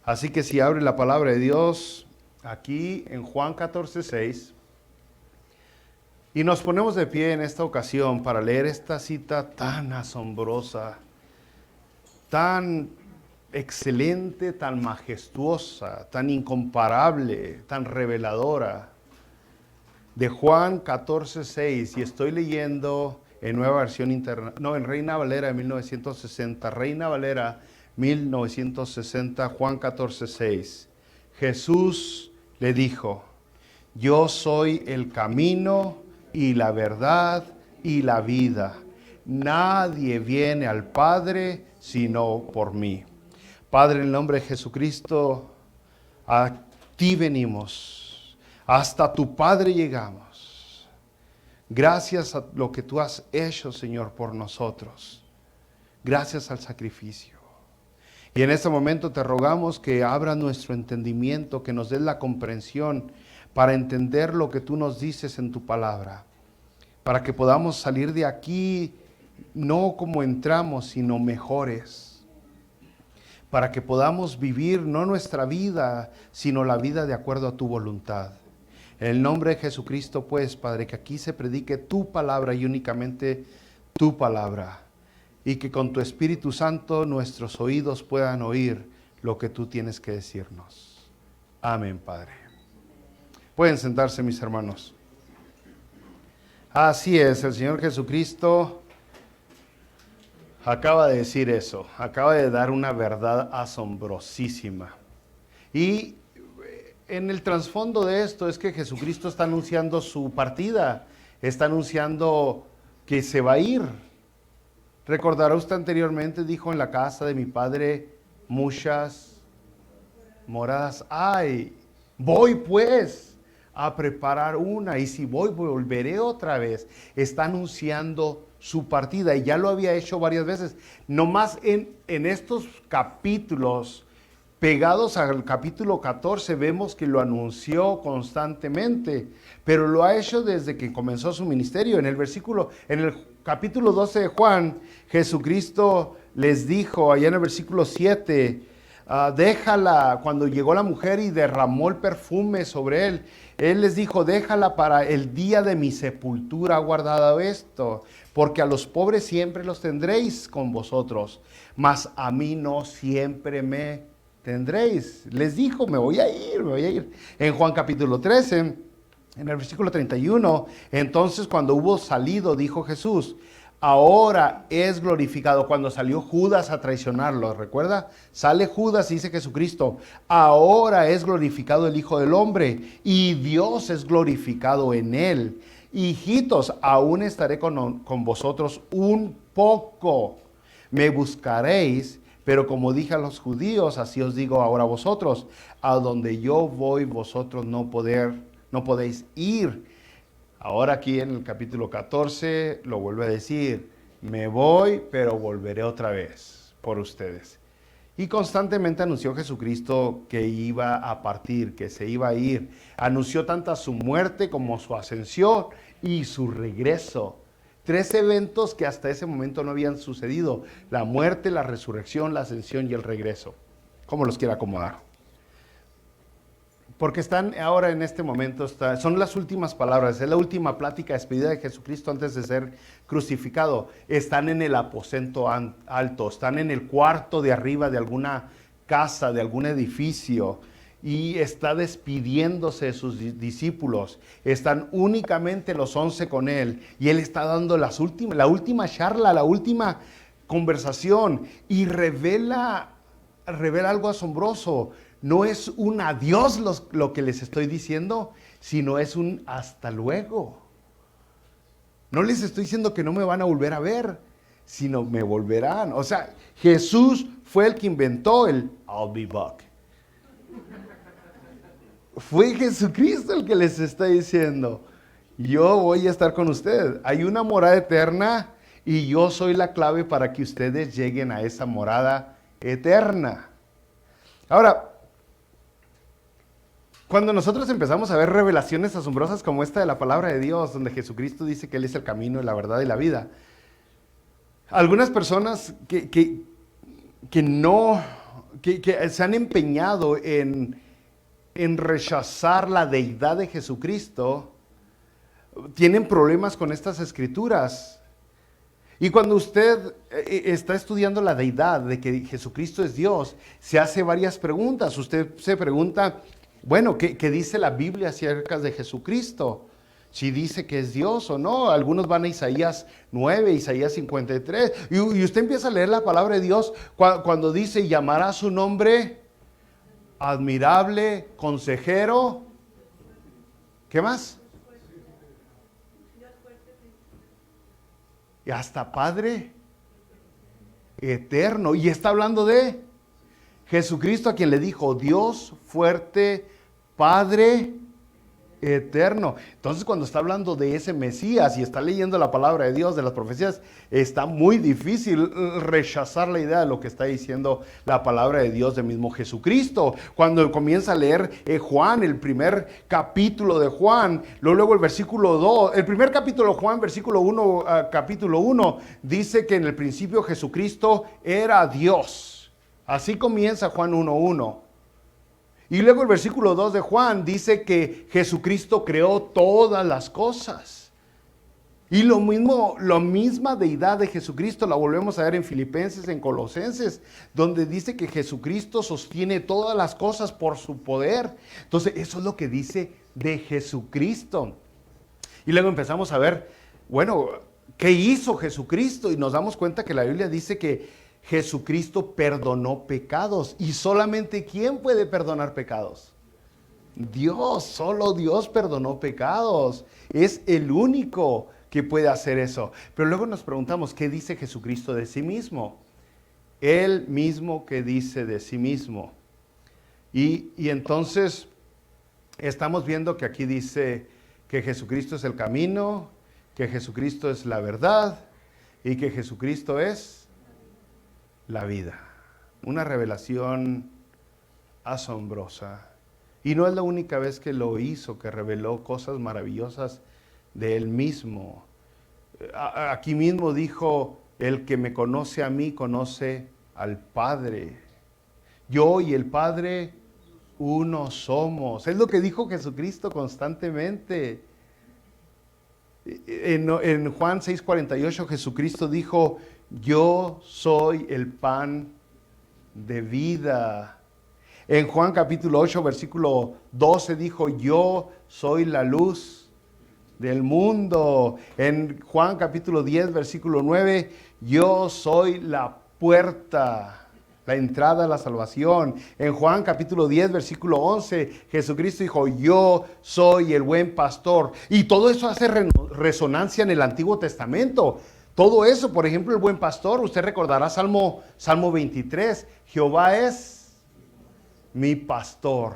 Así que si abre la palabra de Dios aquí en Juan 14:6 y nos ponemos de pie en esta ocasión para leer esta cita tan asombrosa, tan excelente, tan majestuosa, tan incomparable, tan reveladora, de Juan 14:6, y estoy leyendo en Nueva Versión en Reina Valera de 1960, Reina Valera 1960, Juan 14:6. Jesús le dijo: yo soy el camino y la verdad y la vida. Nadie viene al Padre sino por mí. Padre, en el nombre de Jesucristo, a ti venimos. Hasta tu Padre llegamos. Gracias a lo que tú has hecho, Señor, por nosotros. Gracias al sacrificio. Y en este momento te rogamos que abra nuestro entendimiento, que nos des la comprensión para entender lo que tú nos dices en tu palabra. Para que podamos salir de aquí no como entramos, sino mejores. Para que podamos vivir no nuestra vida, sino la vida de acuerdo a tu voluntad. En el nombre de Jesucristo, pues, Padre, que aquí se predique tu palabra y únicamente tu palabra. Y que con tu Espíritu Santo nuestros oídos puedan oír lo que tú tienes que decirnos. Amén, Padre. Pueden sentarse, mis hermanos. Así es, el Señor Jesucristo acaba de decir eso. Acaba de dar una verdad asombrosísima. Y en el trasfondo de esto es que Jesucristo está anunciando su partida, está anunciando que se va a ir. Recordará usted anteriormente, dijo: en la casa de mi Padre muchas moradas hay. Voy pues a preparar una, y si voy, volveré otra vez. Está anunciando su partida, y ya lo había hecho varias veces. Nomás en estos capítulos pegados al capítulo 14 vemos que lo anunció constantemente, pero lo ha hecho desde que comenzó su ministerio. En el capítulo 12 de Juan, Jesucristo les dijo, allá en el versículo 7, déjala, cuando llegó la mujer y derramó el perfume sobre él, él les dijo: déjala, para el día de mi sepultura ha guardado esto, porque a los pobres siempre los tendréis con vosotros, mas a mí no siempre me tendréis. Les dijo: me voy a ir. En Juan capítulo 13, en el versículo 31, entonces cuando hubo salido, dijo Jesús: ahora es glorificado. Cuando salió Judas a traicionarlo, ¿recuerda? Sale Judas y dice Jesucristo: ahora es glorificado el Hijo del Hombre y Dios es glorificado en él. Hijitos, aún estaré con vosotros un poco. Me buscaréis, pero como dije a los judíos, así os digo ahora a vosotros: a donde yo voy, vosotros no podéis ir. Ahora aquí en el capítulo 14 lo vuelve a decir: me voy, pero volveré otra vez por ustedes. Y constantemente anunció Jesucristo que iba a partir, que se iba a ir. Anunció tanto su muerte como su ascensión y su regreso. 3 eventos que hasta ese momento no habían sucedido: la muerte, la resurrección, la ascensión y el regreso. ¿Cómo los quiere acomodar? Porque están ahora en este momento, son las últimas palabras, es la última plática de despedida de Jesucristo antes de ser crucificado. Están en el aposento alto, están en el cuarto de arriba de alguna casa, de algún edificio, y está despidiéndose de sus discípulos. Están únicamente los 11 con él, y él está dando la última charla, la última conversación, y revela algo asombroso. No es un adiós lo que les estoy diciendo, sino es un hasta luego. No les estoy diciendo que no me van a volver a ver, sino me volverán. O sea, Jesús fue el que inventó el I'll be back. Fue Jesucristo el que les está diciendo: yo voy a estar con ustedes. Hay una morada eterna y yo soy la clave para que ustedes lleguen a esa morada eterna. Ahora, cuando nosotros empezamos a ver revelaciones asombrosas como esta de la palabra de Dios, donde Jesucristo dice que Él es el camino, la verdad y la vida, algunas personas que no que se han empeñado en rechazar la deidad de Jesucristo, tienen problemas con estas escrituras. Y cuando usted está estudiando la deidad de que Jesucristo es Dios, se hace varias preguntas. Usted se pregunta, bueno, ¿qué dice la Biblia acerca de Jesucristo? Si dice que es Dios o no. Algunos van a Isaías 9, Isaías 53. Y usted empieza a leer la palabra de Dios cuando dice, llamará su nombre admirable, consejero. ¿Qué más? Y hasta Padre eterno. Y está hablando de Jesucristo, a quien le dijo Dios fuerte, Padre eterno. Entonces, cuando está hablando de ese Mesías y está leyendo la palabra de Dios, de las profecías, está muy difícil rechazar la idea de lo que está diciendo la palabra de Dios del mismo Jesucristo. Cuando comienza a leer Juan, el primer capítulo de Juan, luego el versículo 2, el primer capítulo de Juan, versículo 1, capítulo 1, dice que en el principio Jesucristo era Dios. Así comienza Juan 1:1. Y luego el versículo 2 de Juan dice que Jesucristo creó todas las cosas. Y la misma deidad de Jesucristo la volvemos a ver en Filipenses, en Colosenses, donde dice que Jesucristo sostiene todas las cosas por su poder. Entonces, eso es lo que dice de Jesucristo. Y luego empezamos a ver, bueno, ¿qué hizo Jesucristo? Y nos damos cuenta que la Biblia dice que Jesucristo perdonó pecados. ¿Y solamente quién puede perdonar pecados? Dios, solo Dios perdonó pecados. Es el único que puede hacer eso. Pero luego nos preguntamos, ¿qué dice Jesucristo de sí mismo? Él mismo que dice de sí mismo. Y entonces estamos viendo que aquí dice que Jesucristo es el camino, que Jesucristo es la verdad y que Jesucristo es la vida. Una revelación asombrosa. Y no es la única vez que lo hizo, que reveló cosas maravillosas de Él mismo. Aquí mismo dijo, el que me conoce a mí, conoce al Padre. Yo y el Padre, uno somos. Es lo que dijo Jesucristo constantemente. En Juan 6:48, Jesucristo dijo, yo soy el pan de vida. En Juan capítulo 8, versículo 12 dijo, yo soy la luz del mundo. En Juan capítulo 10, versículo 9, yo soy la puerta, la entrada a la salvación. En Juan capítulo 10, versículo 11, Jesucristo dijo, yo soy el buen pastor. Y todo eso hace resonancia en el Antiguo Testamento. Todo eso, por ejemplo, el buen pastor, usted recordará Salmo 23, Jehová es mi pastor,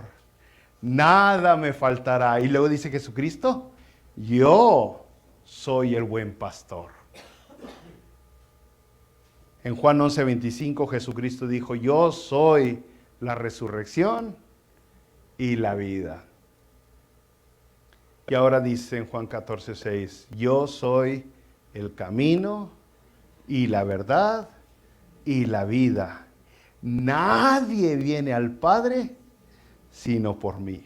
nada me faltará. Y luego dice Jesucristo, yo soy el buen pastor. En Juan 11:25 Jesucristo dijo, yo soy la resurrección y la vida. Y ahora dice en Juan 14:6, yo soy el camino y la verdad y la vida. Nadie viene al Padre sino por mí.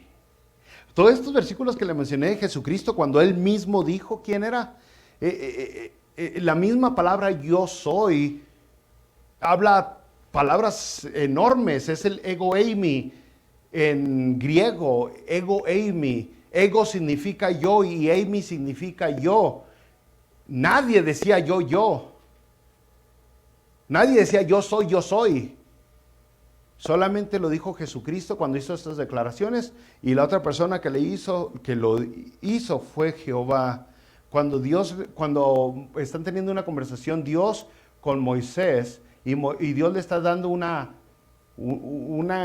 Todos estos versículos que le mencioné de Jesucristo, cuando Él mismo dijo quién era, la misma palabra yo soy, habla palabras enormes, es el ego eimi en griego, ego eimi. Ego significa yo y eimi significa yo. Nadie decía yo. Nadie decía yo soy, yo soy. Solamente lo dijo Jesucristo cuando hizo estas declaraciones, y la otra persona que lo hizo fue Jehová. Cuando están teniendo una conversación Dios con Moisés, y Dios le está dando una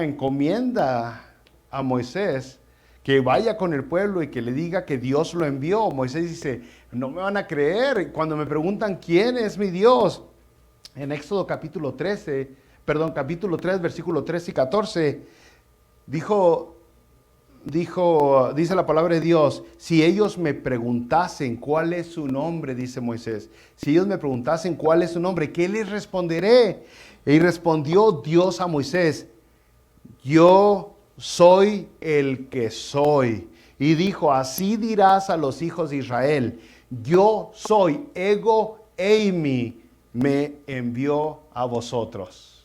encomienda a Moisés, que vaya con el pueblo y que le diga que Dios lo envió. Moisés dice, no me van a creer cuando me preguntan quién es mi Dios. En Éxodo capítulo 3, versículo 13 y 14, dice la palabra de Dios, si ellos me preguntasen cuál es su nombre, dice Moisés, si ellos me preguntasen cuál es su nombre, ¿qué les responderé? Y respondió Dios a Moisés, yo soy el que soy. Y dijo, así dirás a los hijos de Israel, yo soy, ego eimi, me envió a vosotros.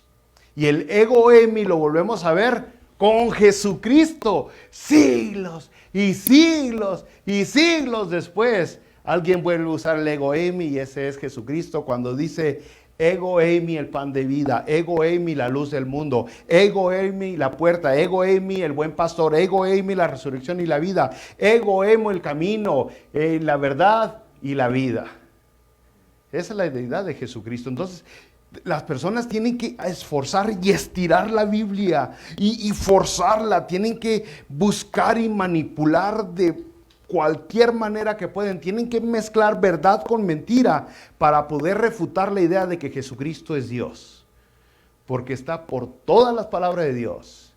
Y el ego eimi lo volvemos a ver con Jesucristo, siglos y siglos y siglos después. Alguien vuelve a usar el ego eimi y ese es Jesucristo cuando dice, ego eimi, el pan de vida, ego eimi, la luz del mundo, ego eimi, la puerta, ego eimi, el buen pastor, ego eimi, la resurrección y la vida, ego eimi, el camino, la verdad y la vida. Esa es la deidad de Jesucristo. Entonces, las personas tienen que esforzar y estirar la Biblia y forzarla, tienen que buscar y manipular de cualquier manera que pueden, tienen que mezclar verdad con mentira para poder refutar la idea de que Jesucristo es Dios, porque está por todas las palabras de Dios,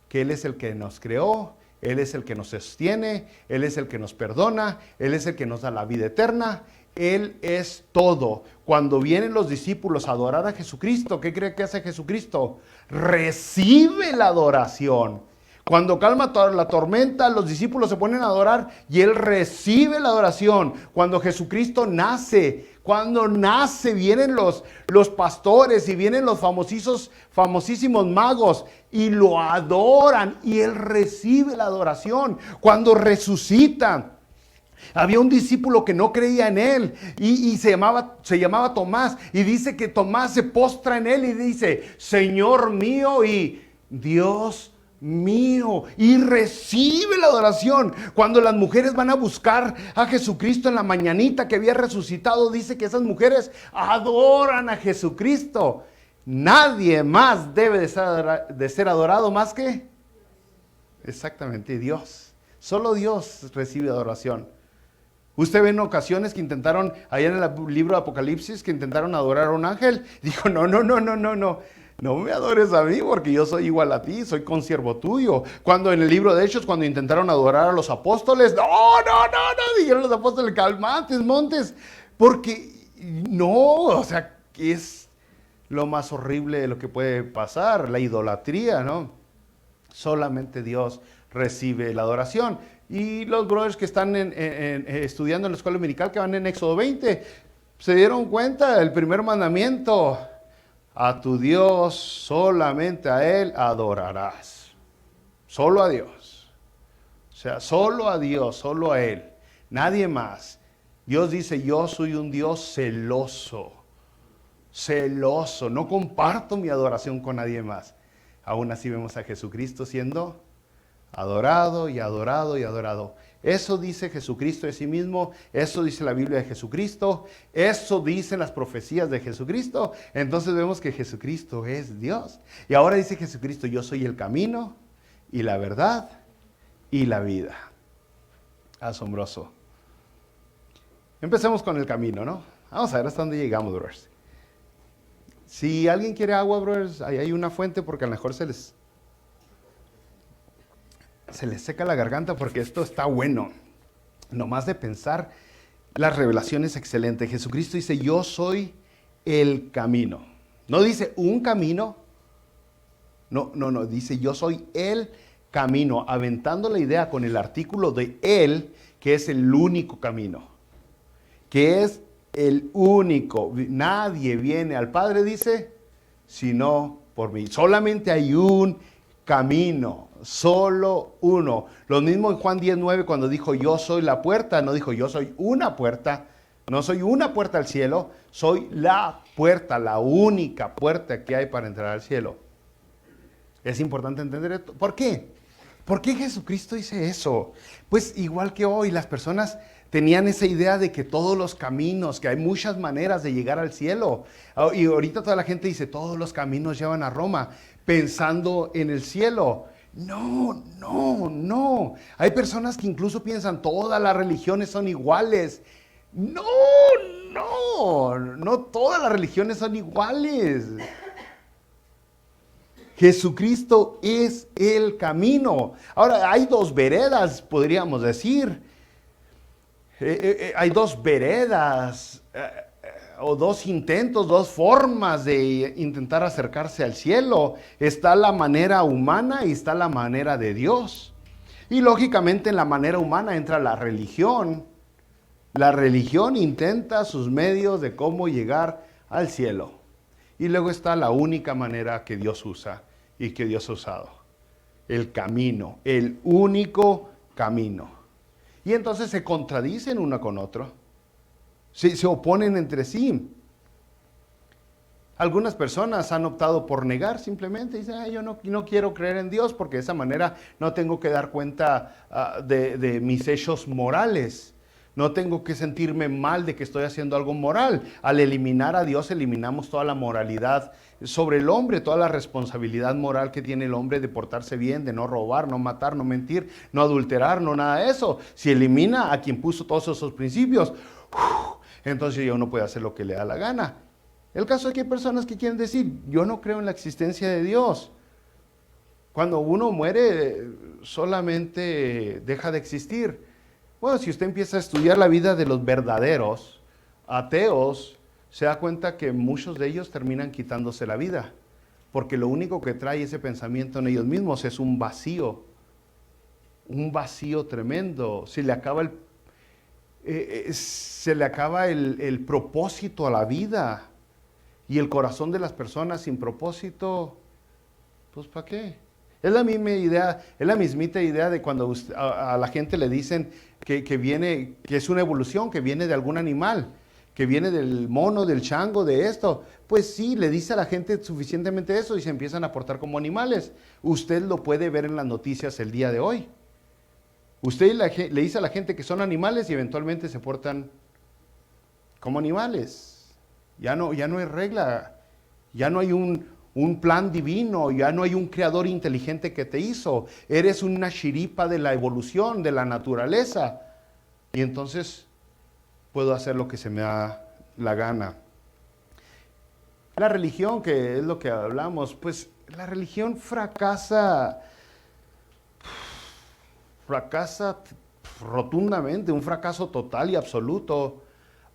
que Él es el que nos creó, Él es el que nos sostiene, Él es el que nos perdona, Él es el que nos da la vida eterna, Él es todo. Cuando vienen los discípulos a adorar a Jesucristo, ¿qué cree que hace Jesucristo? Recibe la adoración. Cuando calma la tormenta, los discípulos se ponen a adorar y Él recibe la adoración. Cuando Jesucristo nace, vienen los pastores y vienen los famosísimos magos y lo adoran y Él recibe la adoración. Cuando resucita, había un discípulo que no creía en Él y se llamaba Tomás, y dice que Tomás se postra en Él y dice, Señor mío y Dios mío, y recibe la adoración. Cuando las mujeres van a buscar a Jesucristo en la mañanita que había resucitado, dice que esas mujeres adoran a Jesucristo. Nadie más debe de ser adorado más que exactamente Dios. Solo Dios recibe adoración. Usted ve en ocasiones que intentaron, allá en el libro de Apocalipsis, que intentaron adorar a un ángel. Dijo, no me adores a mí porque yo soy igual a ti, soy consiervo tuyo. Cuando en el libro de Hechos, cuando intentaron adorar a los apóstoles, no, dijeron los apóstoles, calmantes, montes, porque no, que es lo más horrible de lo que puede pasar, la idolatría, ¿no? Solamente Dios recibe la adoración. Y los brothers que están estudiando en la escuela dominical, que van en Éxodo 20, se dieron cuenta del primer mandamiento: a tu Dios, solamente a Él adorarás. Solo a Dios. O sea, solo a Dios, solo a Él. Nadie más. Dios dice, yo soy un Dios celoso. Celoso. No comparto mi adoración con nadie más. Aún así vemos a Jesucristo siendo adorado y adorado y adorado. Eso dice Jesucristo de sí mismo, eso dice la Biblia de Jesucristo, eso dicen las profecías de Jesucristo. Entonces vemos que Jesucristo es Dios. Y ahora dice Jesucristo, yo soy el camino y la verdad y la vida. Asombroso. Empecemos con el camino, ¿no? Vamos a ver hasta dónde llegamos, brothers. Si alguien quiere agua, brothers, ahí hay una fuente, porque a lo mejor se les seca la garganta, porque esto está bueno. Nomás de pensar, la revelación es excelente. Jesucristo dice, yo soy el camino. No dice un camino. No, dice yo soy el camino, aventando la idea con el artículo de él, que es el único camino. Que es el único. Nadie viene al Padre, dice, sino por mí. Solamente hay un camino, solo uno. Lo mismo en Juan 10:9, cuando dijo yo soy la puerta, no dijo yo soy una puerta, no soy una puerta al cielo, soy la puerta, la única puerta que hay para entrar al cielo. Es importante entender esto. ¿Por qué? ¿Por qué Jesucristo dice eso? Pues igual que hoy, las personas tenían esa idea de que todos los caminos, que hay muchas maneras de llegar al cielo. Y ahorita toda la gente dice, todos los caminos llevan a Roma, pensando en el cielo. No. Hay personas que incluso piensan, todas las religiones son iguales. No todas las religiones son iguales. Jesucristo es el camino. Ahora, hay dos veredas, podríamos decir. Hay dos veredas. o dos intentos, dos formas de intentar acercarse al cielo. Está la manera humana y está la manera de Dios. Y lógicamente en la manera humana entra la religión. La religión intenta sus medios de cómo llegar al cielo. Y luego está la única manera que Dios usa y que Dios ha usado. El camino, el único camino. Y entonces se contradicen uno con otro. Se oponen entre sí. Algunas personas han optado por negar simplemente. Dicen, yo no quiero creer en Dios porque de esa manera no tengo que dar cuenta de mis hechos morales. No tengo que sentirme mal de que estoy haciendo algo moral. Al eliminar a Dios, eliminamos toda la moralidad sobre el hombre, toda la responsabilidad moral que tiene el hombre de portarse bien, de no robar, no matar, no mentir, no adulterar, no nada de eso. Si elimina a quien puso todos esos principios, entonces ya uno puede hacer lo que le da la gana. El caso es que hay personas que quieren decir, yo no creo en la existencia de Dios. Cuando uno muere, solamente deja de existir. Bueno, si usted empieza a estudiar la vida de los verdaderos ateos, se da cuenta que muchos de ellos terminan quitándose la vida. Porque lo único que trae ese pensamiento en ellos mismos es un vacío tremendo. Se le acaba el propósito a la vida. Y el corazón de las personas sin propósito, pues ¿para qué? Es la misma idea, es la mismita idea de cuando a la gente le dicen que es una evolución, que viene de algún animal, que viene del mono, del chango, de esto. Pues sí, le dice a la gente suficientemente eso y se empiezan a portar como animales. Usted lo puede ver en las noticias el día de hoy. Usted le dice a la gente que son animales y eventualmente se portan como animales. Ya no hay regla, ya no hay un plan divino, ya no hay un creador inteligente que te hizo. Eres una chiripa de la evolución, de la naturaleza. Y entonces puedo hacer lo que se me da la gana. La religión, que es lo que hablamos, pues la religión fracasa rotundamente, un fracaso total y absoluto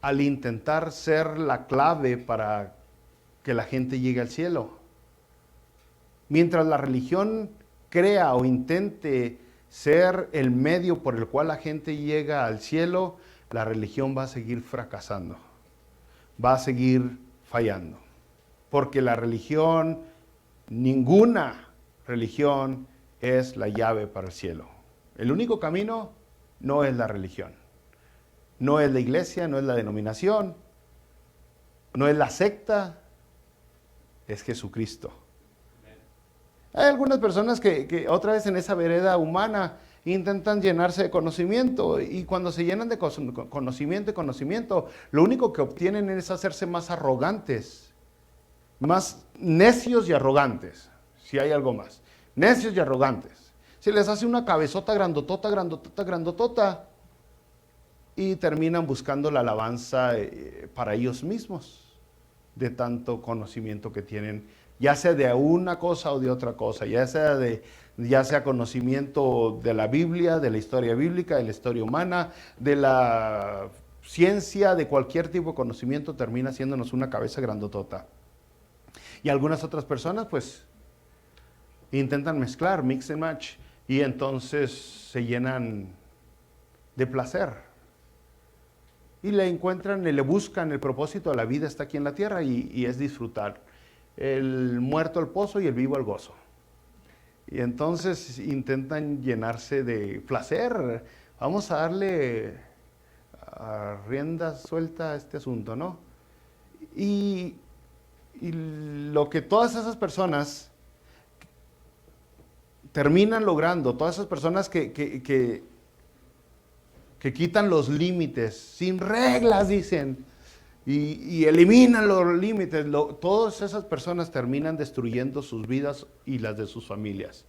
al intentar ser la clave para que la gente llegue al cielo. Mientras la religión crea o intente ser el medio por el cual la gente llega al cielo, la religión va a seguir fracasando, va a seguir fallando. Porque la religión, ninguna religión es la llave para el cielo. El único camino no es la religión. No es la iglesia, no es la denominación, no es la secta, es Jesucristo. Hay algunas personas que otra vez en esa vereda humana intentan llenarse de conocimiento y cuando se llenan de conocimiento, lo único que obtienen es hacerse más arrogantes, más necios y arrogantes, si hay algo más. Necios y arrogantes. Se les hace una cabezota grandotota, y terminan buscando la alabanza para ellos mismos, de tanto conocimiento que tienen, ya sea de una cosa o de otra cosa, ya sea conocimiento de la Biblia, de la historia bíblica, de la historia humana, de la ciencia, de cualquier tipo de conocimiento, termina haciéndonos una cabeza grandotota. Y algunas otras personas, pues, intentan mezclar, mix and match, y entonces se llenan de placer. Y le encuentran, le buscan el propósito de la vida está aquí en la tierra y es disfrutar. El muerto al pozo y el vivo al gozo. Y entonces intentan llenarse de placer. Vamos a darle rienda suelta a este asunto, ¿no? Y lo que todas esas personas terminan logrando, todas esas personas que quitan los límites, sin reglas, dicen, y eliminan los límites, todas esas personas terminan destruyendo sus vidas y las de sus familias.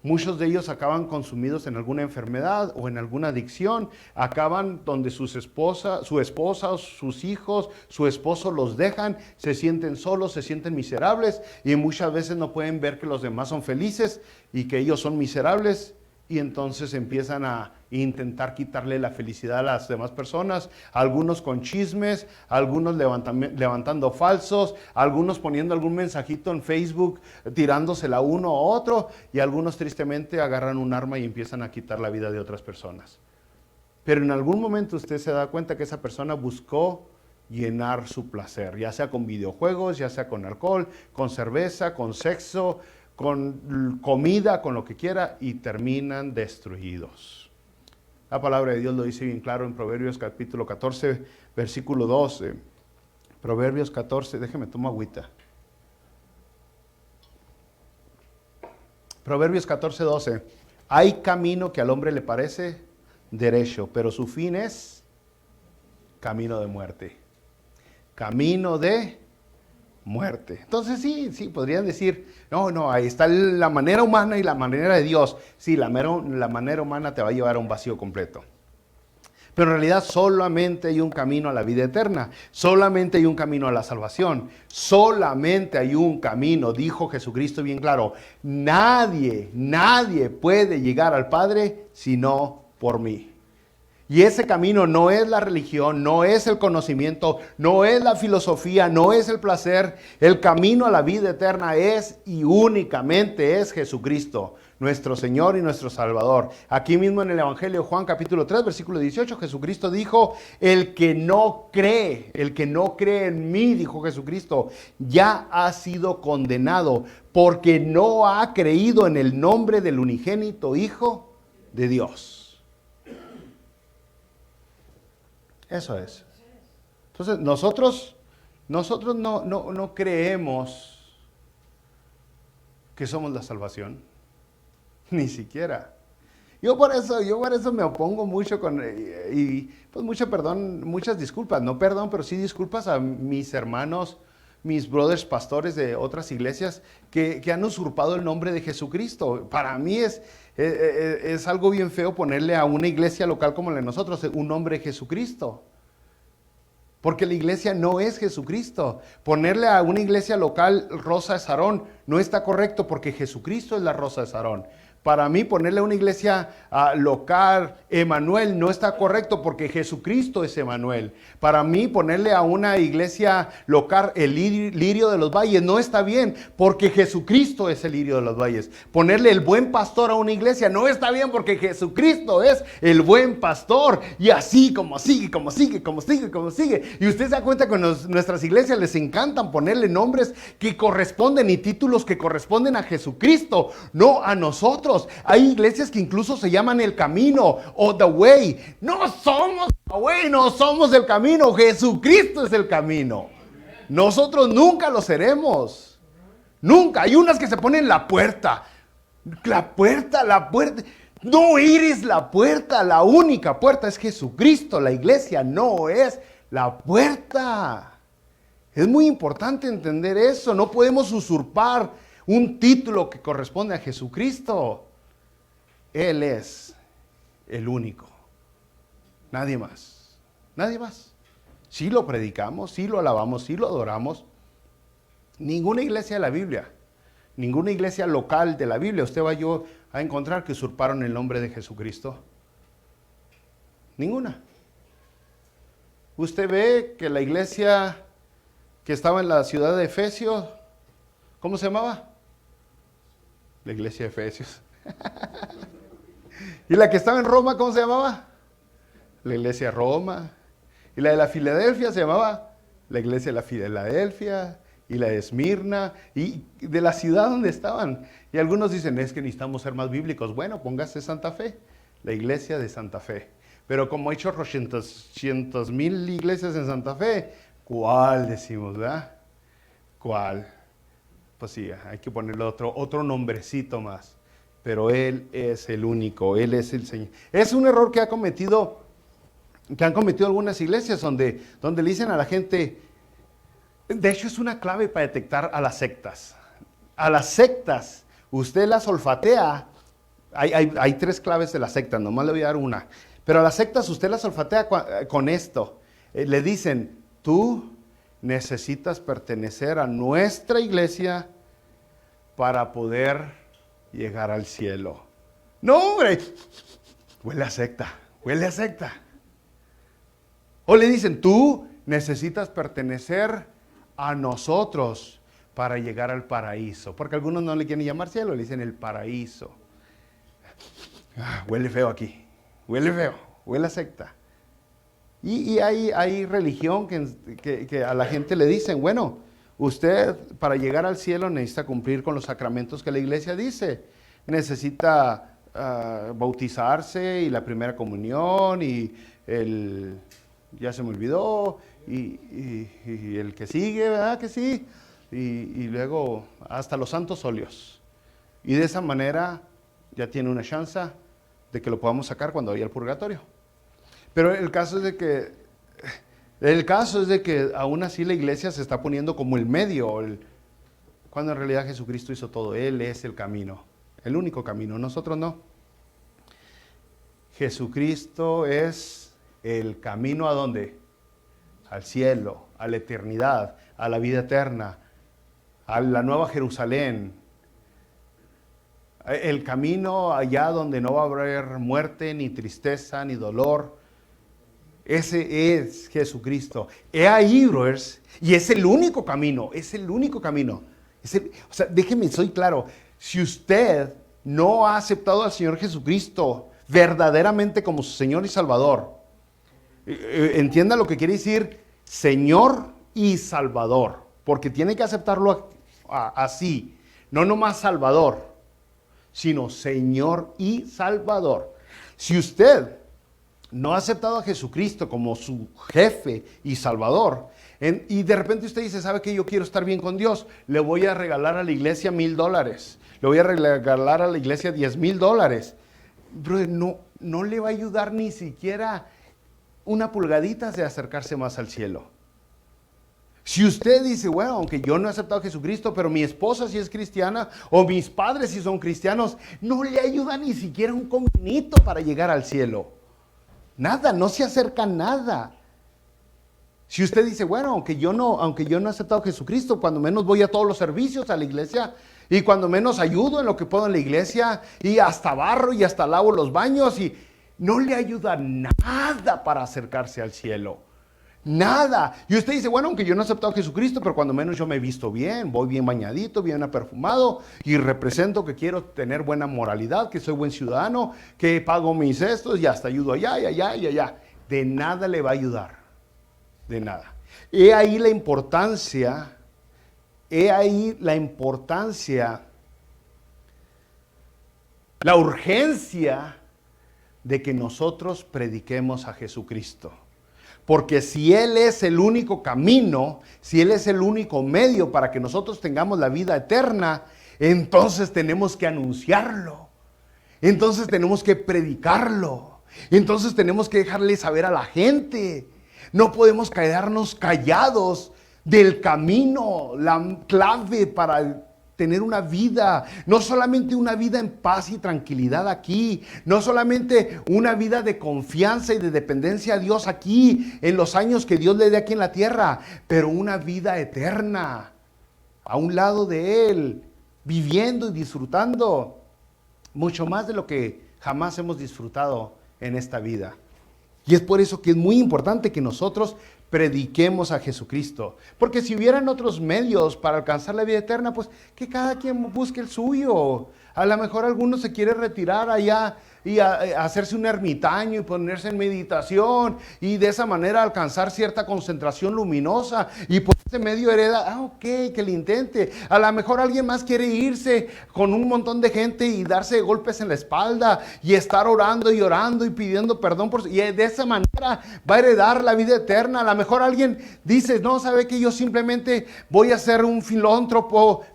Muchos de ellos acaban consumidos en alguna enfermedad o en alguna adicción, acaban donde su esposa, sus hijos, su esposo los dejan, se sienten solos, se sienten miserables y muchas veces no pueden ver que los demás son felices y que ellos son miserables y entonces empiezan a intentar quitarle la felicidad a las demás personas, algunos con chismes, algunos levantando falsos, algunos poniendo algún mensajito en Facebook, tirándosela uno a otro, y algunos tristemente agarran un arma y empiezan a quitar la vida de otras personas. Pero en algún momento usted se da cuenta que esa persona buscó llenar su placer, ya sea con videojuegos, ya sea con alcohol, con cerveza, con sexo, con comida, con lo que quiera, y terminan destruidos. La palabra de Dios lo dice bien claro en Proverbios capítulo 14, versículo 12. Proverbios 14, déjeme tomar agüita. Proverbios 14, 12. Hay camino que al hombre le parece derecho, pero su fin es camino de muerte. Camino de muerte. Entonces sí, podrían decir, no, ahí está la manera humana y la manera de Dios. Sí, la manera humana te va a llevar a un vacío completo. Pero en realidad solamente hay un camino a la vida eterna, solamente hay un camino a la salvación, solamente hay un camino, dijo Jesucristo bien claro, nadie puede llegar al Padre sino por mí. Y ese camino no es la religión, no es el conocimiento, no es la filosofía, no es el placer. El camino a la vida eterna es y únicamente es Jesucristo, nuestro Señor y nuestro Salvador. Aquí mismo en el Evangelio de Juan capítulo 3, versículo 18, Jesucristo dijo, el que no cree en mí, dijo Jesucristo, ya ha sido condenado porque no ha creído en el nombre del unigénito Hijo de Dios. Eso es. Entonces, nosotros no creemos que somos la salvación. Ni siquiera. Yo por eso me opongo mucho pues muchas disculpas. No perdón, pero sí disculpas a mis hermanos, mis brothers pastores de otras iglesias que han usurpado el nombre de Jesucristo. Para mí es algo bien feo ponerle a una iglesia local como la de nosotros un nombre Jesucristo. Porque la iglesia no es Jesucristo. Ponerle a una iglesia local Rosa de Sarón no está correcto porque Jesucristo es la Rosa de Sarón. Para mí ponerle a una iglesia local Emanuel no está correcto porque Jesucristo es Emanuel. Para mí ponerle a una iglesia local el Lirio de los Valles no está bien porque Jesucristo es el Lirio de los Valles. Ponerle el Buen Pastor a una iglesia no está bien porque Jesucristo es el Buen Pastor. Y así como sigue. Y usted se da cuenta que nuestras iglesias les encantan ponerle nombres que corresponden y títulos que corresponden a Jesucristo, no a nosotros. Hay iglesias que incluso se llaman el camino o the way. No somos the way, no somos el camino. Jesucristo es el camino. Nosotros nunca lo seremos. Nunca. Hay unas que se ponen la puerta. La puerta. No eres la puerta. La única puerta es Jesucristo. La iglesia no es la puerta. Es muy importante entender eso. No podemos usurpar un título que corresponde a Jesucristo. Él es el único. Nadie más. Nadie más. Sí lo predicamos, sí lo alabamos, sí lo adoramos. Ninguna iglesia de la Biblia, ninguna iglesia local de la Biblia, usted va a encontrar que usurparon el nombre de Jesucristo. Ninguna. Usted ve que la iglesia que estaba en la ciudad de Efesios, ¿cómo se llamaba? La iglesia de Efesios. ¿Y la que estaba en Roma, cómo se llamaba? La iglesia de Roma. ¿Y la de la Filadelfia se llamaba? La iglesia de la Filadelfia. Y la de Esmirna. Y de la ciudad donde estaban. Y algunos dicen, es que necesitamos ser más bíblicos. Bueno, póngase Santa Fe. La iglesia de Santa Fe. Pero como hay cientos mil iglesias en Santa Fe, ¿cuál decimos, verdad? ¿Cuál? Pues sí, hay que ponerle otro nombrecito más. Pero Él es el único, Él es el Señor. Es un error que han cometido algunas iglesias donde le dicen a la gente, de hecho es una clave para detectar a las sectas. A las sectas, usted las olfatea, hay 3 claves de la secta, nomás le voy a dar una. Pero a las sectas usted las olfatea con esto. Le dicen, tú necesitas pertenecer a nuestra iglesia para poder llegar al cielo. No, hombre, huele a secta, huele a secta. O le dicen, tú necesitas pertenecer a nosotros para llegar al paraíso. Porque algunos no le quieren llamar cielo, le dicen el paraíso. Huele feo aquí, huele feo, huele a secta. Y hay religión que a la gente le dicen, bueno, usted para llegar al cielo necesita cumplir con los sacramentos que la iglesia dice. Necesita bautizarse y la primera comunión y ya se me olvidó, y el que sigue, ¿verdad que sí? Y luego hasta los santos óleos. Y de esa manera ya tiene una chance de que lo podamos sacar cuando vaya al purgatorio. Pero el caso es de que aún así la iglesia se está poniendo como el medio, cuando en realidad Jesucristo hizo todo. Él es el camino, el único camino, nosotros no. Jesucristo es el camino ¿a dónde? Al cielo, a la eternidad, a la vida eterna, a la nueva Jerusalén. El camino allá donde no va a haber muerte, ni tristeza, ni dolor. Ese es Jesucristo. He ahí, brothers, y es el único camino, es el único camino. O sea, déjeme, soy claro, si usted no ha aceptado al Señor Jesucristo verdaderamente como su Señor y Salvador, entienda lo que quiere decir Señor y Salvador, porque tiene que aceptarlo así, no nomás Salvador, sino Señor y Salvador. Si usted no ha aceptado a Jesucristo como su jefe y Salvador, y de repente usted dice, ¿sabe qué? Yo quiero estar bien con Dios, le voy a regalar a la iglesia $1,000, le voy a regalar a la iglesia $10,000. Brother, no le va a ayudar ni siquiera una pulgadita de acercarse más al cielo. Si usted dice, bueno, aunque yo no he aceptado a Jesucristo, pero mi esposa sí es cristiana, o mis padres sí son cristianos, no le ayuda ni siquiera un cominito para llegar al cielo. Nada, no se acerca nada. Si usted dice, bueno, aunque yo no he aceptado a Jesucristo, cuando menos voy a todos los servicios a la iglesia, y cuando menos ayudo en lo que puedo en la iglesia, y hasta barro y hasta lavo los baños, y no le ayuda nada para acercarse al cielo. Nada. Y usted dice, bueno, aunque yo no he aceptado a Jesucristo, pero cuando menos yo me he visto bien, voy bien bañadito, bien perfumado, y represento que quiero tener buena moralidad, que soy buen ciudadano, que pago mis estos y hasta ayudo allá y allá y allá. De nada le va a ayudar. De nada. He ahí la importancia, la urgencia de que nosotros prediquemos a Jesucristo. Porque si Él es el único camino, si Él es el único medio para que nosotros tengamos la vida eterna, entonces tenemos que anunciarlo. Entonces tenemos que predicarlo. Entonces tenemos que dejarle saber a la gente. No podemos quedarnos callados del camino, la clave para tener una vida, no solamente una vida en paz y tranquilidad aquí, no solamente una vida de confianza y de dependencia a Dios aquí, en los años que Dios le dé aquí en la tierra, pero una vida eterna, a un lado de Él, viviendo y disfrutando mucho más de lo que jamás hemos disfrutado en esta vida. Y es por eso que es muy importante que nosotros prediquemos a Jesucristo. Porque si hubieran otros medios para alcanzar la vida eterna, pues que cada quien busque el suyo. A lo mejor alguno se quiere retirar allá y hacerse un ermitaño y ponerse en meditación y de esa manera alcanzar cierta concentración luminosa y por ese medio hereda, ok, que le intente. A lo mejor alguien más quiere irse con un montón de gente y darse golpes en la espalda y estar orando y pidiendo perdón y de esa manera va a heredar la vida eterna. A lo mejor alguien dice, no, sabe que yo simplemente voy a ser un filántropo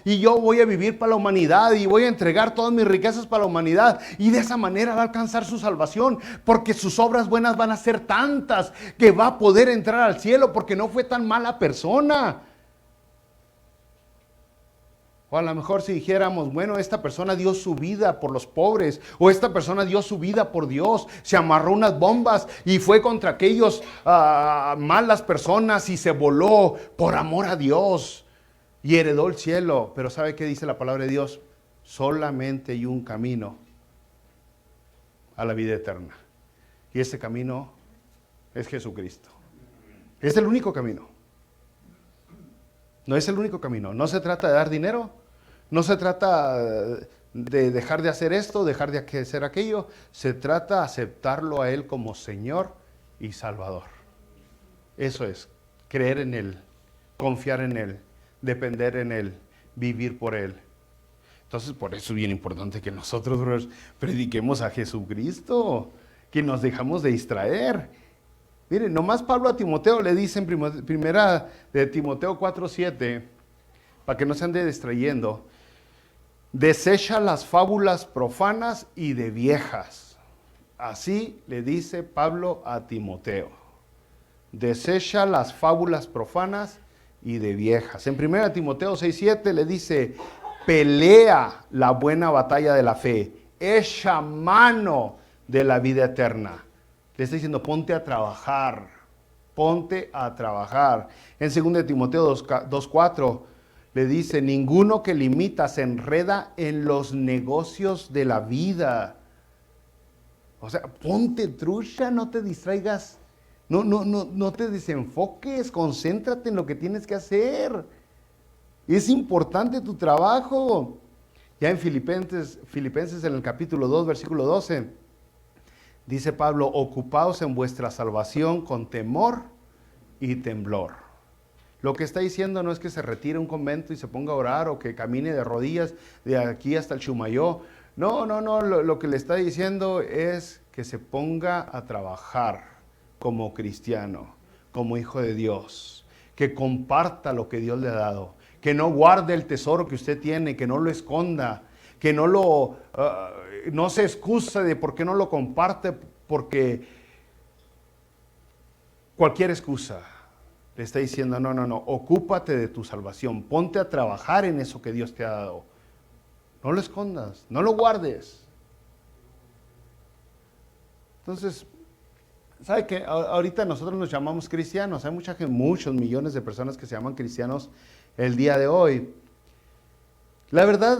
y yo voy a vivir para la humanidad y voy a entregar todas mis riquezas para la humanidad. Y de esa manera va a alcanzar su salvación, porque sus obras buenas van a ser tantas que va a poder entrar al cielo porque no fue tan mala persona. O a lo mejor si dijéramos, bueno, esta persona dio su vida por los pobres, o esta persona dio su vida por Dios, se amarró unas bombas y fue contra aquellos malas personas y se voló por amor a Dios y heredó el cielo. Pero ¿sabe qué dice la palabra de Dios? solamente hay un camino a la vida eterna. Y ese camino es Jesucristo. Es el único camino. No es el único camino. No se trata de dar dinero. No se trata de dejar de hacer esto, dejar de hacer aquello. Se trata de aceptarlo a Él como Señor y Salvador. Eso es, creer en Él, confiar en Él, depender en Él, vivir por Él. Entonces, por eso es bien importante que nosotros prediquemos a Jesucristo, que nos dejamos de distraer. Miren, nomás Pablo a Timoteo le dice en primera de Timoteo 4:7, para que no se ande distrayendo, desecha las fábulas profanas y de viejas. Así le dice Pablo a Timoteo. Desecha las fábulas profanas y de viejas. En 1 Timoteo 6:7 le dice, pelea la buena batalla de la fe, echa mano de la vida eterna. Le está diciendo, ponte a trabajar, ponte a trabajar. En 2 Timoteo 2:4 le dice, ninguno que limita se enreda en los negocios de la vida. O sea, ponte trucha, no te distraigas. No te desenfoques, concéntrate en lo que tienes que hacer. Es importante tu trabajo. Ya en Filipenses en el capítulo 2, versículo 12, dice Pablo, ocupaos en vuestra salvación con temor y temblor. Lo que está diciendo no es que se retire a un convento y se ponga a orar o que camine de rodillas de aquí hasta el Chumayó. No, lo que le está diciendo es que se ponga a trabajar como cristiano, como hijo de Dios, que comparta lo que Dios le ha dado, que no guarde el tesoro que usted tiene, que no lo esconda, que no se excusa de por qué no lo comparte, porque cualquier excusa le está diciendo, no, ocúpate de tu salvación, ponte a trabajar en eso que Dios te ha dado. No lo escondas, no lo guardes. Entonces, ¿sabe qué? Ahorita nosotros nos llamamos cristianos. Hay muchos millones de personas que se llaman cristianos el día de hoy. La verdad,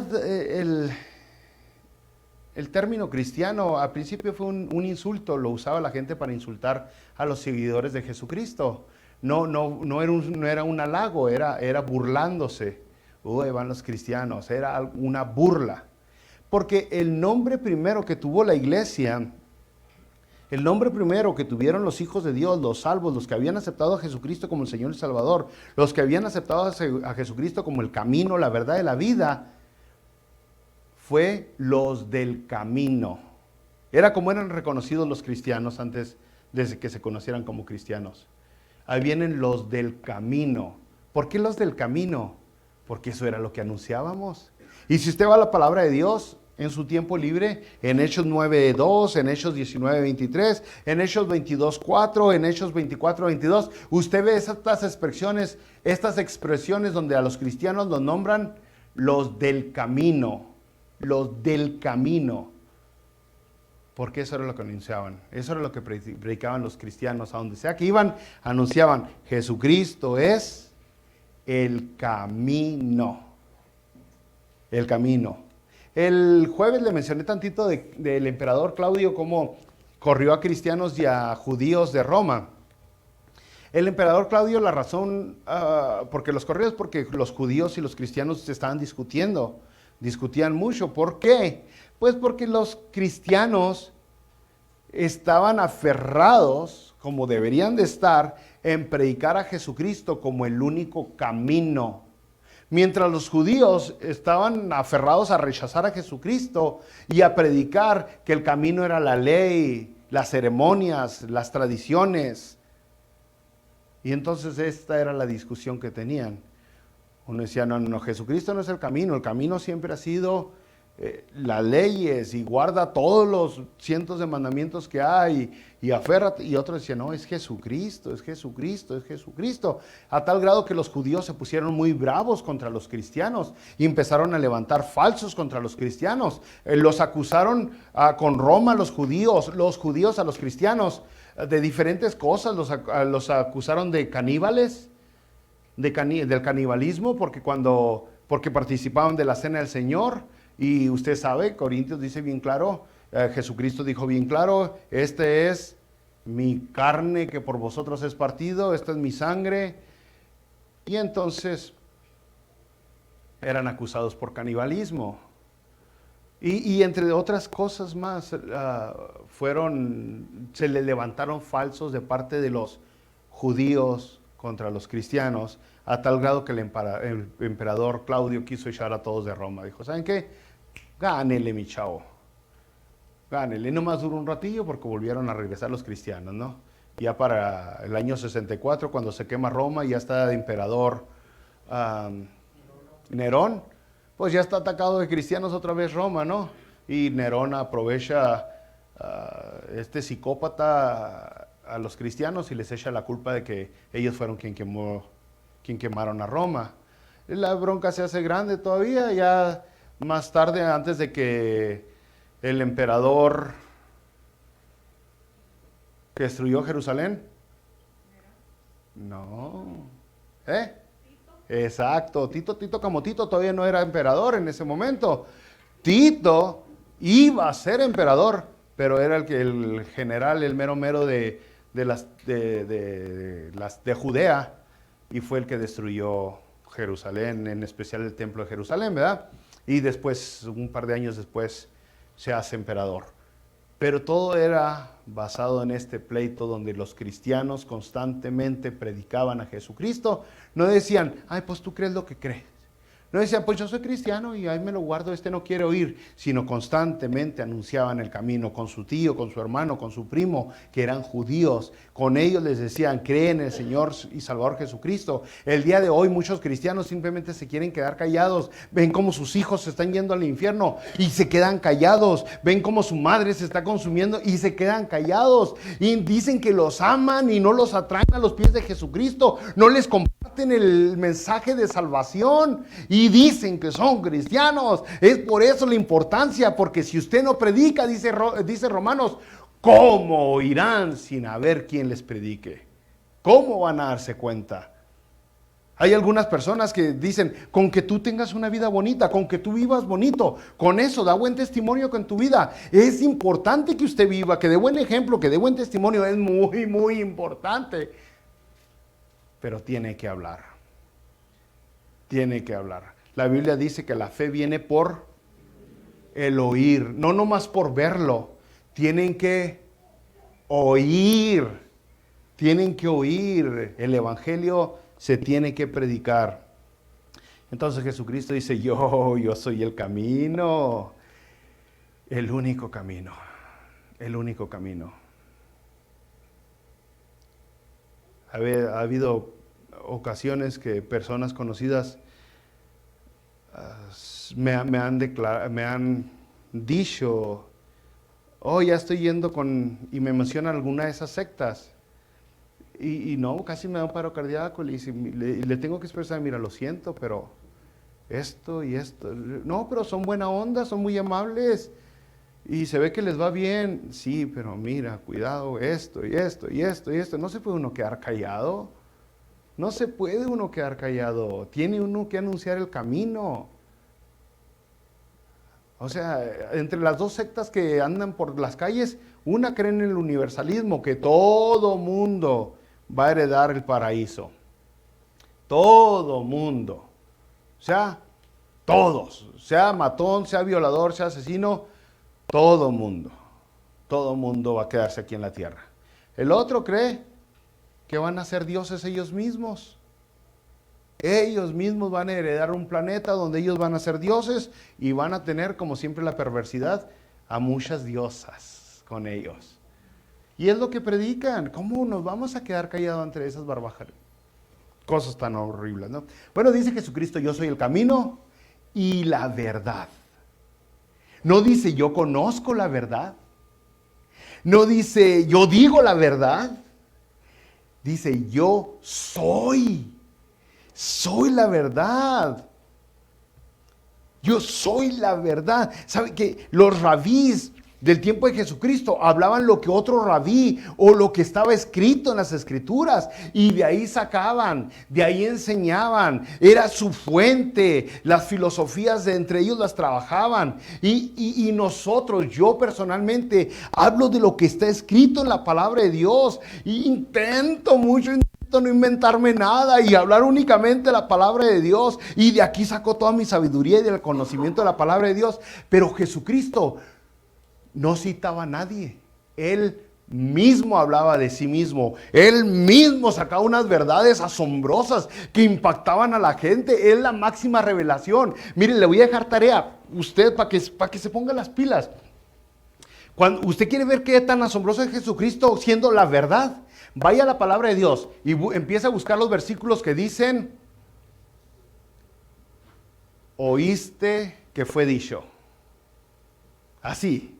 el término cristiano al principio fue un insulto. Lo usaba la gente para insultar a los seguidores de Jesucristo. No era un halago, era burlándose. Uy, van los cristianos. Era una burla. Porque el nombre primero que tuvo la iglesia, el nombre primero que tuvieron los hijos de Dios, los salvos, los que habían aceptado a Jesucristo como el Señor y Salvador, los que habían aceptado a Jesucristo como el camino, la verdad y la vida, fue los del camino. Era como eran reconocidos los cristianos antes de que se conocieran como cristianos. Ahí vienen los del camino. ¿Por qué los del camino? Porque eso era lo que anunciábamos. Y si usted va a la palabra de Dios en su tiempo libre, en Hechos 9:2, en Hechos 19:23, en Hechos 22:4, en Hechos 24:22, usted ve estas expresiones donde a los cristianos los nombran los del camino, porque eso era lo que anunciaban, eso era lo que predicaban los cristianos, a donde sea que iban, anunciaban, Jesucristo es el camino, el camino. El jueves le mencioné tantito del emperador Claudio, cómo corrió a cristianos y a judíos de Roma. El emperador Claudio, la razón porque los corrió es porque los judíos y los cristianos se estaban discutían mucho. ¿Por qué? Pues porque los cristianos estaban aferrados, como deberían de estar, en predicar a Jesucristo como el único camino. Mientras los judíos estaban aferrados a rechazar a Jesucristo y a predicar que el camino era la ley, las ceremonias, las tradiciones. Y entonces esta era la discusión que tenían. Uno decía, no, Jesucristo no es el camino siempre ha sido las leyes y guarda todos los cientos de mandamientos que hay y aférrate. Y otros decían, no, es Jesucristo, a tal grado que los judíos se pusieron muy bravos contra los cristianos y empezaron a levantar falsos contra los cristianos. Los acusaron con Roma los judíos a los cristianos de diferentes cosas. Los acusaron de caníbales, del canibalismo, porque participaban de la cena del Señor. Y usted sabe, Corintios dice bien claro, Jesucristo dijo bien claro, este es mi carne que por vosotros es partido, esta es mi sangre. Y entonces eran acusados por canibalismo. Y entre otras cosas más, se le levantaron falsos de parte de los judíos contra los cristianos, a tal grado que el emperador Claudio quiso echar a todos de Roma. Dijo, ¿saben qué? Gánele, mi chavo. Gánele. Nomás duró un ratillo porque volvieron a regresar los cristianos, ¿no? Ya para el año 64, cuando se quema Roma, ya está de emperador Nerón, pues ya está atacado de cristianos otra vez Roma, ¿no? Y Nerón aprovecha este psicópata a los cristianos y les echa la culpa de que ellos fueron quien quemaron a Roma. La bronca se hace grande todavía, ya más tarde, antes de que el emperador que destruyó Jerusalén. No. Exacto, Tito como Tito todavía no era emperador en ese momento. Tito iba a ser emperador, pero era el general, el mero mero de Judea, y fue el que destruyó Jerusalén, en especial el templo de Jerusalén, ¿verdad? Y después, un par de años después, se hace emperador. Pero todo era basado en este pleito donde los cristianos constantemente predicaban a Jesucristo. No decían, ay, pues tú crees lo que crees. No decían, pues yo soy cristiano y ahí me lo guardo, este no quiere oír. Sino constantemente anunciaban el camino con su tío, con su hermano, con su primo, que eran judíos. Con ellos les decían, cree en el Señor y Salvador Jesucristo. El día de hoy muchos cristianos simplemente se quieren quedar callados. Ven cómo sus hijos se están yendo al infierno y se quedan callados. Ven cómo su madre se está consumiendo y se quedan callados. Y dicen que los aman y no los atraen a los pies de Jesucristo. No les comparten el mensaje de salvación. Y dicen que son cristianos. Es por eso la importancia, porque si usted no predica, dice Romanos, ¿cómo oirán sin haber quien les predique? ¿Cómo van a darse cuenta? Hay algunas personas que dicen, con que tú tengas una vida bonita, con que tú vivas bonito, con eso da buen testimonio con tu vida. Es importante que usted viva, que dé buen ejemplo, que dé buen testimonio, es muy, muy importante. Pero tiene que hablar. Tiene que hablar. La Biblia dice que la fe viene por el oír, no nomás por verlo. Tienen que oír. Tienen que oír. El evangelio se tiene que predicar. Entonces Jesucristo dice, yo soy el camino. El único camino. El único camino. Ha habido ocasiones que personas conocidas me han dicho, oh, ya estoy yendo y me mencionan alguna de esas sectas. Y no, casi me da un paro cardíaco. Le tengo que expresar, mira, lo siento, pero esto y esto. No, pero son buena onda, son muy amables. Y se ve que les va bien. Sí, pero mira, cuidado, esto y esto y esto y esto. No se puede uno quedar callado. No se puede uno quedar callado, tiene uno que anunciar el camino. O sea, entre las dos sectas que andan por las calles, una cree en el universalismo, que todo mundo va a heredar el paraíso. Todo mundo. O sea, todos. Sea matón, sea violador, sea asesino, todo mundo. Todo mundo va a quedarse aquí en la tierra. El otro cree que van a ser dioses ellos mismos. Ellos mismos van a heredar un planeta donde ellos van a ser dioses y van a tener, como siempre, la perversidad a muchas diosas con ellos. Y es lo que predican. ¿Cómo nos vamos a quedar callados ante esas barbajadas? Cosas tan horribles, ¿no? Bueno, dice Jesucristo, yo soy el camino y la verdad. No dice, yo conozco la verdad. No dice, yo digo la verdad. Dice, yo soy la verdad. Yo soy la verdad. ¿Sabe que los rabís del tiempo de Jesucristo hablaban lo que otro rabí o lo que estaba escrito en las escrituras, y de ahí sacaban, de ahí enseñaban, era su fuente, las filosofías de entre ellos las trabajaban, y nosotros, yo personalmente hablo de lo que está escrito en la palabra de Dios, y intento no inventarme nada y hablar únicamente la palabra de Dios, y de aquí saco toda mi sabiduría y del conocimiento de la palabra de Dios. Pero Jesucristo no citaba a nadie, Él mismo hablaba de sí mismo, Él mismo sacaba unas verdades asombrosas que impactaban a la gente. Es la máxima revelación. Miren, le voy a dejar tarea usted para que se ponga las pilas. Cuando usted quiere ver qué tan asombroso es Jesucristo siendo la verdad, vaya a la palabra de Dios y empieza a buscar los versículos que dicen: oíste que fue dicho. Así,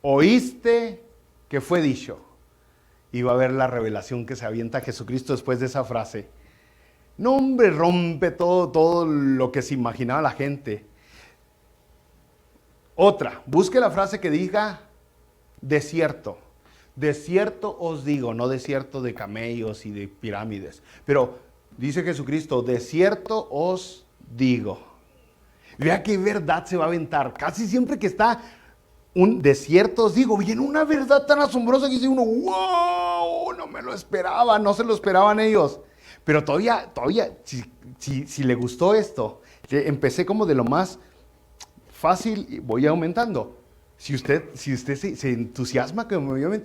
oíste que fue dicho. Y va a ver la revelación que se avienta Jesucristo después de esa frase. No, hombre, rompe todo lo que se imaginaba la gente. Otra, busque la frase que diga desierto. Desierto os digo, no desierto de camellos y de pirámides. Pero dice Jesucristo, desierto os digo. Vea qué verdad se va a aventar. Casi siempre que está un desierto os digo, viene una verdad tan asombrosa que dice uno, wow, no me lo esperaba, no se lo esperaban ellos. Pero todavía, si le gustó esto, empecé como de lo más fácil y voy aumentando. Si usted se entusiasma como yo me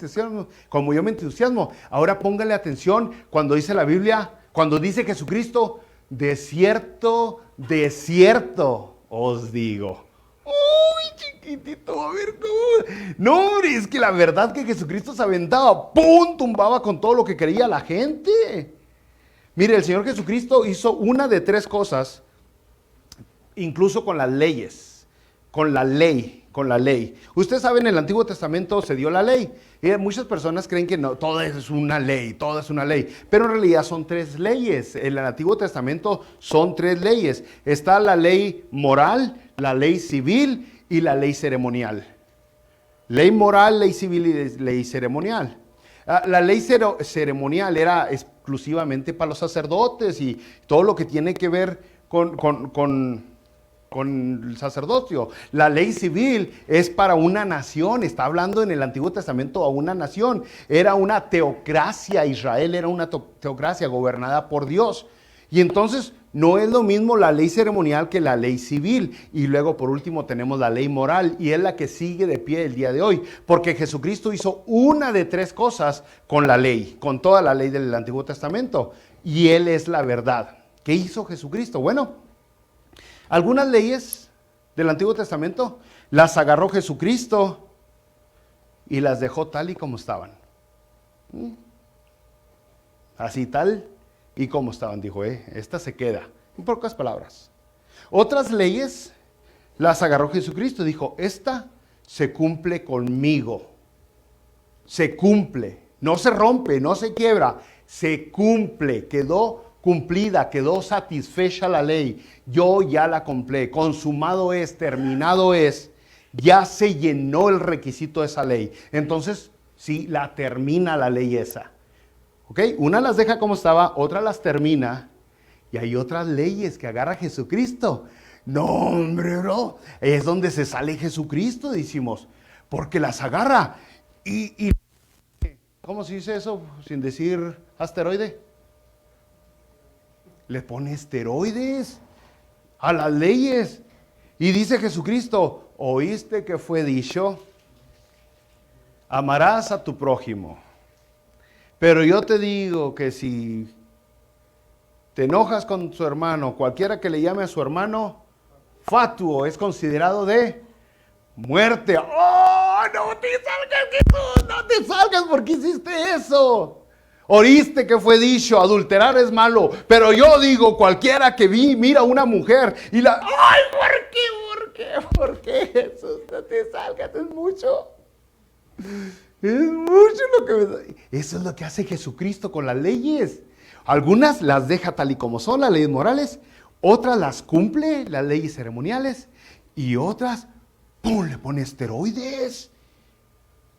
entusiasmo, ahora póngale atención cuando dice la Biblia, cuando dice Jesucristo, desierto, desierto os digo. Uy, chiquitito, a ver cómo. No, hombre, es que la verdad que Jesucristo se aventaba, ¡pum!, tumbaba con todo lo que quería la gente. Mire, el Señor Jesucristo hizo una de tres cosas, incluso con las leyes, con la ley. Ustedes saben, en el Antiguo Testamento se dio la ley. Y muchas personas creen que no, todo es una ley, pero en realidad son tres leyes. En el Antiguo Testamento son tres leyes. Está la ley moral, la ley civil y la ley ceremonial. Ley moral, ley civil y ley ceremonial. La ley ceremonial era exclusivamente para los sacerdotes y todo lo que tiene que ver con el sacerdocio. La ley civil es para una nación. Está hablando en el Antiguo Testamento a una nación. Era una teocracia. Israel era una teocracia gobernada por Dios. Y entonces no es lo mismo la ley ceremonial que la ley civil. Y luego por último tenemos la ley moral, y es la que sigue de pie el día de hoy, porque Jesucristo hizo una de tres cosas con la ley, con toda la ley del Antiguo Testamento, y Él es la verdad. ¿Qué hizo Jesucristo? Bueno, algunas leyes del Antiguo Testamento las agarró Jesucristo y las dejó tal y como estaban. Así tal y como estaban, dijo, esta se queda. En pocas palabras. Otras leyes las agarró Jesucristo y dijo, esta se cumple conmigo. Se cumple, no se rompe, no se quiebra, se cumple, quedó cumplida, quedó satisfecha la ley. Yo ya la cumplí, consumado es, terminado es, ya se llenó el requisito de esa ley. Entonces, sí, la termina la ley esa. ¿Ok? Una las deja como estaba, otra las termina, y hay otras leyes que agarra Jesucristo. No, hombre, bro, es donde se sale Jesucristo, decimos, porque las agarra y ¿cómo se dice eso sin decir asteroide? Le pone esteroides a las leyes. Y dice Jesucristo, oíste que fue dicho, amarás a tu prójimo. Pero yo te digo que si te enojas con su hermano, cualquiera que le llame a su hermano, fatuo, es considerado de muerte. ¡Oh, no te salgas, Jesús! ¡No te salgas porque hiciste eso! Oíste que fue dicho, adulterar es malo, pero yo digo, cualquiera que mira a una mujer y la... ¡Ay, por qué, Jesús? No te salgas, es mucho. Es mucho lo que... Eso es lo que hace Jesucristo con las leyes. Algunas las deja tal y como son, las leyes morales, otras las cumple, las leyes ceremoniales, y otras, ¡pum!, le pone esteroides.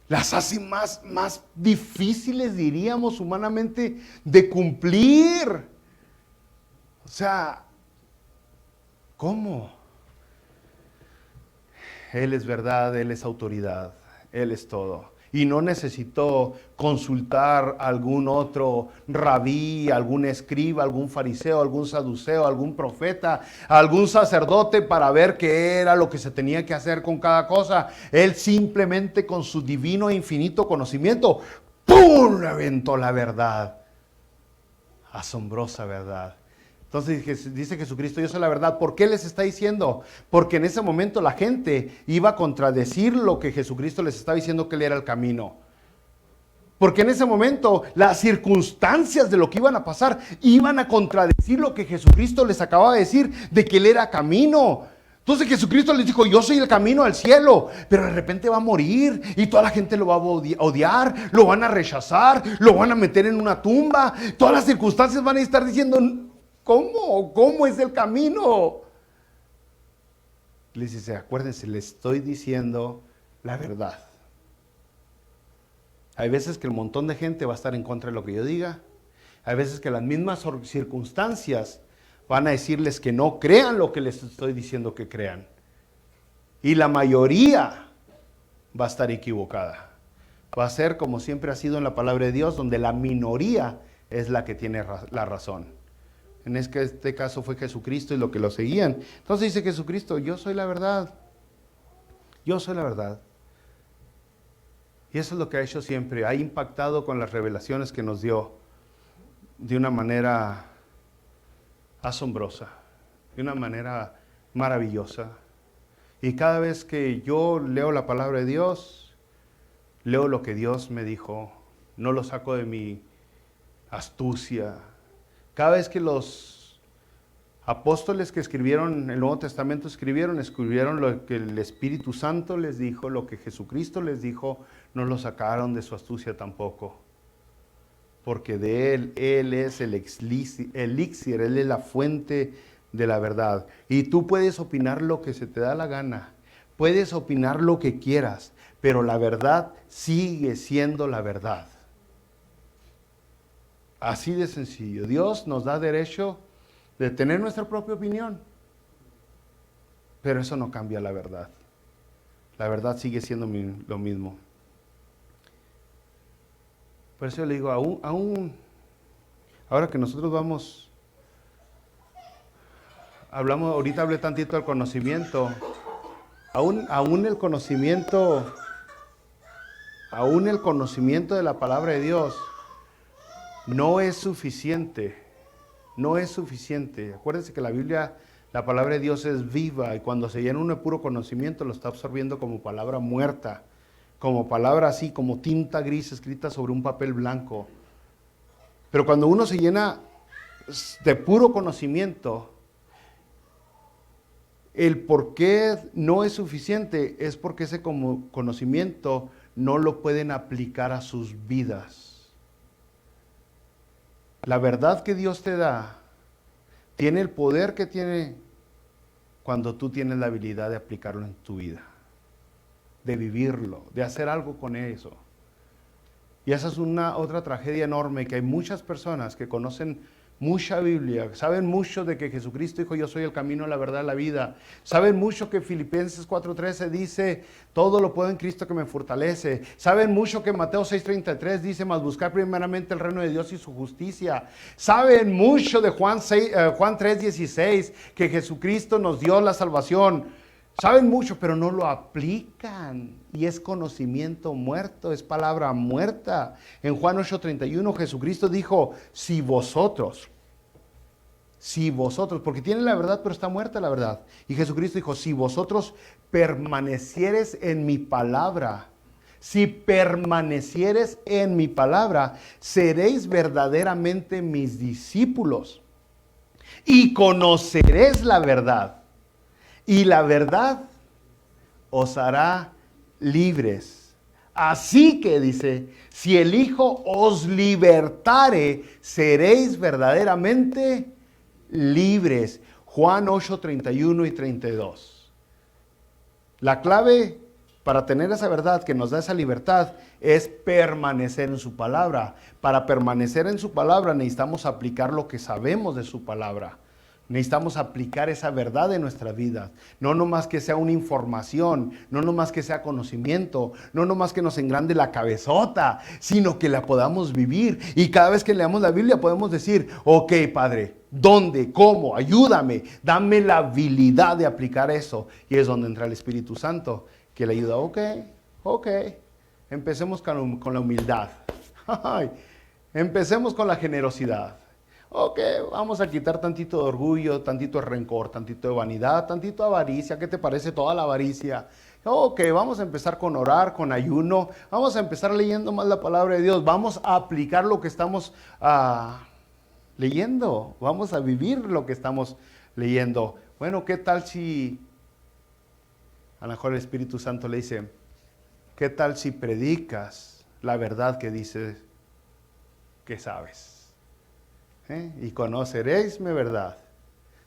las hace más difíciles, diríamos humanamente, de cumplir. O sea, ¿cómo? Él es verdad, Él es autoridad, Él es todo. Y no necesitó consultar a algún otro rabí, algún escriba, algún fariseo, algún saduceo, algún profeta, algún sacerdote para ver qué era lo que se tenía que hacer con cada cosa. Él simplemente con su divino e infinito conocimiento, ¡pum!, le aventó la verdad. Asombrosa verdad. Entonces dice Jesucristo, yo soy la verdad. ¿Por qué les está diciendo? Porque en ese momento la gente iba a contradecir lo que Jesucristo les estaba diciendo, que Él era el camino. Porque en ese momento las circunstancias de lo que iban a pasar iban a contradecir lo que Jesucristo les acababa de decir, de que Él era camino. Entonces Jesucristo les dijo, yo soy el camino al cielo, pero de repente va a morir y toda la gente lo va a odiar, lo van a rechazar, lo van a meter en una tumba. Todas las circunstancias van a estar diciendo, ¿cómo? ¿Cómo es el camino? Les dice, acuérdense, les estoy diciendo la verdad. Hay veces que un montón de gente va a estar en contra de lo que yo diga. Hay veces que las mismas circunstancias van a decirles que no crean lo que les estoy diciendo que crean. Y la mayoría va a estar equivocada. Va a ser como siempre ha sido en la palabra de Dios, donde la minoría es la que tiene la razón. En este caso fue Jesucristo y lo que lo seguían. Entonces dice Jesucristo, yo soy la verdad. Yo soy la verdad. Y eso es lo que ha hecho siempre. Ha impactado con las revelaciones que nos dio de una manera asombrosa, de una manera maravillosa. Y cada vez que yo leo la palabra de Dios, leo lo que Dios me dijo. No lo saco de mi astucia. Cada vez que los apóstoles que escribieron el Nuevo Testamento escribieron lo que el Espíritu Santo les dijo, lo que Jesucristo les dijo, no lo sacaron de su astucia tampoco. Porque de Él es el elixir, Él es la fuente de la verdad. Y tú puedes opinar lo que se te da la gana, puedes opinar lo que quieras, pero la verdad sigue siendo la verdad. Así de sencillo. Dios nos da derecho de tener nuestra propia opinión, pero eso no cambia la verdad. La verdad sigue siendo lo mismo. Por eso le digo, aún ahora que nosotros ahorita hablé tantito del conocimiento, aún el conocimiento de la palabra de Dios no es suficiente. No es suficiente. Acuérdense que la Biblia, la palabra de Dios es viva y cuando se llena uno de puro conocimiento lo está absorbiendo como palabra muerta, como palabra así, como tinta gris escrita sobre un papel blanco. Pero cuando uno se llena de puro conocimiento, el por qué no es suficiente es porque ese conocimiento no lo pueden aplicar a sus vidas. La verdad que Dios te da tiene el poder que tiene cuando tú tienes la habilidad de aplicarlo en tu vida, de vivirlo, de hacer algo con eso. Y esa es una otra tragedia enorme, que hay muchas personas que conocen mucha Biblia, saben mucho de que Jesucristo dijo, yo soy el camino, la verdad, la vida. Saben mucho que Filipenses 4:13 dice, todo lo puedo en Cristo que me fortalece. Saben mucho que Mateo 6:33 dice, mas buscar primeramente el reino de Dios y su justicia. Saben mucho de Juan 3:16, que Jesucristo nos dio la salvación. Saben mucho, pero no lo aplican. Y es conocimiento muerto, es palabra muerta. En Juan 8:31 Jesucristo dijo, si vosotros, porque tienen la verdad, pero está muerta la verdad. Y Jesucristo dijo, si vosotros permanecieres en mi palabra, si permanecieres en mi palabra, seréis verdaderamente mis discípulos y conoceréis la verdad. Y la verdad os hará libres. Así que dice, si el Hijo os libertare, seréis verdaderamente libres. Juan 8:31 y 32. La clave para tener esa verdad que nos da esa libertad, es permanecer en su palabra. Para permanecer en su palabra necesitamos aplicar lo que sabemos de su palabra. Necesitamos aplicar esa verdad en nuestra vida. No nomás que sea una información, no nomás que sea conocimiento, no nomás que nos engrande la cabezota, sino que la podamos vivir. Y cada vez que leamos la Biblia podemos decir, ok, Padre, ¿dónde? ¿Cómo? Ayúdame. Dame la habilidad de aplicar eso. Y es donde entra el Espíritu Santo, que le ayuda. Ok. Empecemos con la humildad. Empecemos con la generosidad. Ok, vamos a quitar tantito de orgullo, tantito de rencor, tantito de vanidad, tantito de avaricia. ¿Qué te parece toda la avaricia? Ok, vamos a empezar con orar, con ayuno. Vamos a empezar leyendo más la palabra de Dios. Vamos a aplicar lo que estamos leyendo. Vamos a vivir lo que estamos leyendo. Bueno, ¿qué tal si a lo mejor el Espíritu Santo le dice, ¿qué tal si predicas la verdad que dices que sabes? Y conoceréis mi verdad,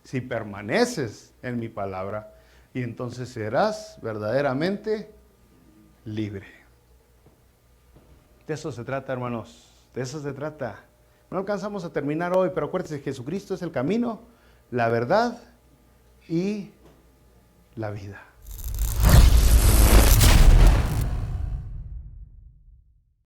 si permaneces en mi palabra, y entonces serás verdaderamente libre. De eso se trata, hermanos, de eso se trata. No alcanzamos a terminar hoy, pero acuérdense, Jesucristo es el camino, la verdad y la vida.